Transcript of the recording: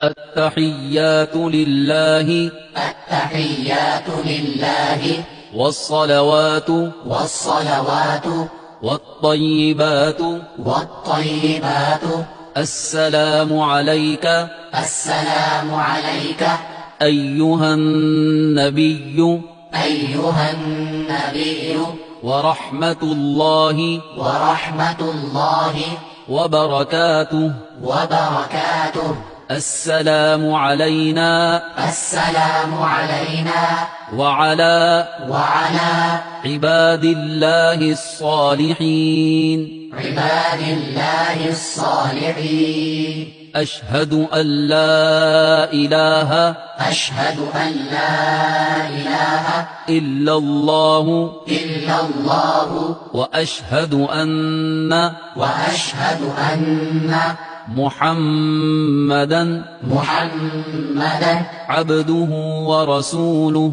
التحيات لله التحيات لله والصلوات والطيبات والطيبات السلام عليك السلام عليك أيها النبي أيها النبي ورحمة الله وبركاته. السلام علينا السلام علينا وعلى وعلى عباد الله الصالحين. أشهد أن لا إله أشهد أن لا إله إلا الله إلا الله وأشهد أن محمدا عبده ورسوله.